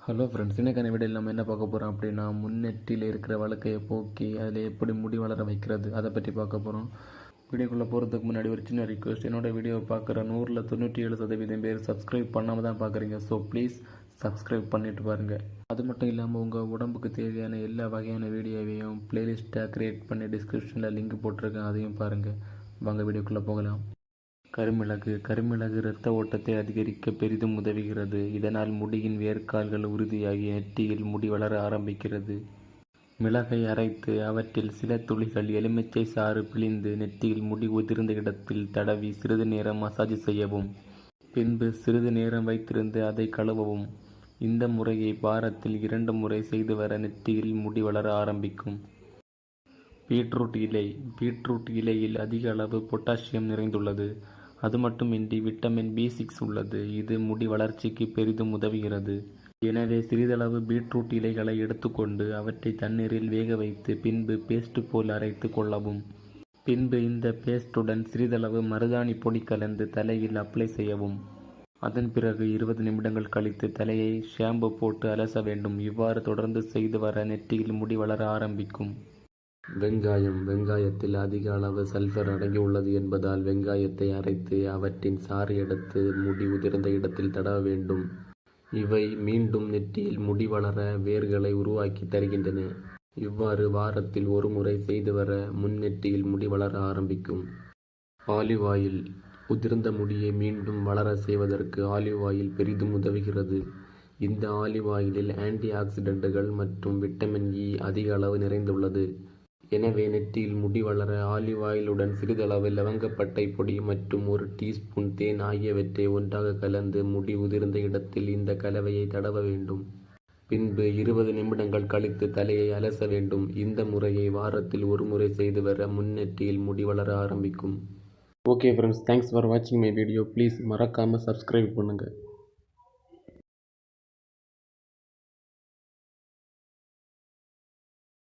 Hello friends, இன்னைக்கான வீடியோவில் நம்ம என்ன பார்க்க போகிறோம் அப்படின்னா, முன்னெற்றியில் இருக்கிற வழுக்கையை போக்கி அதில் எப்படி முடி வளர வைக்கிறது அதை பற்றி பார்க்க போகிறோம். வீடியோக்குள்ளே போகிறதுக்கு முன்னாடி ஒரு சின்ன ரிக்வெஸ்ட், என்னோட வீடியோவை பார்க்குற 100% பேர் சப்ஸ்கிரைப் பண்ணாமல் தான் பார்க்குறீங்க. ஸோ ப்ளீஸ் சப்ஸ்கிரைப் பண்ணிட்டு பாருங்கள். அது மட்டும் இல்லாமல் உங்கள் உடம்புக்கு தேவையான எல்லா வகையான வீடியோவையும் பிளேலிஸ்ட்டாக க்ரியேட் பண்ணி டிஸ்கிரிப்ஷனில் லிங்க் போட்டிருக்கேன், அதையும் பாருங்கள். வாங்க வீடியோக்குள்ளே போகலாம். கருமிளகு இரத்த ஓட்டத்தை அதிகரிக்க பெரிதும் உதவுகிறது. இதனால் முடியின் வேர்க்கால்கள் உறுதியாகி நெற்றியில் முடி வளர ஆரம்பிக்கிறது. மிளகை அரைத்து அவற்றில் சில துளிகள் எலுமிச்சை சாறு பிழிந்து நெற்றியில் முடி உதிர்ந்த இடத்தில் தடவி சிறிது நேரம் மசாஜ் செய்யவும். பின்பு சிறிது நேரம் வைத்திருந்து அதை கழுவவும். இந்த முறையை வாரத்தில் 2 முறை செய்து வர நெற்றியில் முடி வளர ஆரம்பிக்கும். பீட்ரூட் இலையில் அதிக அளவு பொட்டாசியம் நிறைந்துள்ளது. அது மட்டுமின்றி விட்டமின் B6 உள்ளது. இது முடி வளர்ச்சிக்கு பெரிதும் உதவுகிறது. எனவே சிறிதளவு பீட்ரூட் இலைகளை எடுத்துக்கொண்டு அவற்றை தண்ணீரில் வேக வைத்து பின்பு பேஸ்ட் போல் அரைத்து கொள்ளவும். பின்பு இந்த பேஸ்டுடன் சிறிதளவு மருதாணி பொடி கலந்து தலையில் அப்ளை செய்யவும். அதன் பிறகு 20 நிமிடங்கள் கழித்து தலையை ஷாம்பு போட்டு அலச வேண்டும். இவ்வாறு தொடர்ந்து செய்து வர நெற்றியில் முடி வளர ஆரம்பிக்கும். வெங்காயத்தில் அதிக அளவு சல்ஃபர் அடங்கியுள்ளது என்பதால் வெங்காயத்தை அரைத்து அவற்றின் சாறு எடுத்து முடி உதிர்ந்த இடத்தில் தடவ வேண்டும். இவை மீண்டும் நெற்றியில் முடி வளர வேர்களை உருவாக்கி தருகின்றன. இவ்வாறு வாரத்தில் 1 முறை செய்து வர முன்னெற்றியில் முடி வளர ஆரம்பிக்கும். ஆலிவ் ஆயில் உதிர்ந்த முடியை மீண்டும் வளர செய்வதற்கு ஆலிவ் ஆயில் பெரிதும் உதவுகிறது. இந்த ஆலிவ் ஆயிலில் ஆன்டி ஆக்சிடென்ட்டுகள் மற்றும் விட்டமின் E அதிக அளவு நிறைந்துள்ளது. எனவே நெற்றியில் முடி வளர ஆலிவ் ஆயிலுடன் சிறிதளவு லவங்கப்பட்டை பொடி மற்றும் 1 டீஸ்பூன் தேன் ஆகியவற்றை ஒன்றாக கலந்து முடி உதிர்ந்த இடத்தில் இந்த கலவையை தடவ வேண்டும். பின்பு 20 நிமிடங்கள் கழித்து தலையை அலச வேண்டும். இந்த முறையை வாரத்தில் 1 முறை செய்து வர முன்னெற்றியில் முடி வளர ஆரம்பிக்கும். ஓகே ஃப்ரெண்ட்ஸ், தேங்க்ஸ் ஃபார் வாட்சிங் மை வீடியோ. ப்ளீஸ் மறக்காமல் சப்ஸ்கிரைப் பண்ணுங்கள்.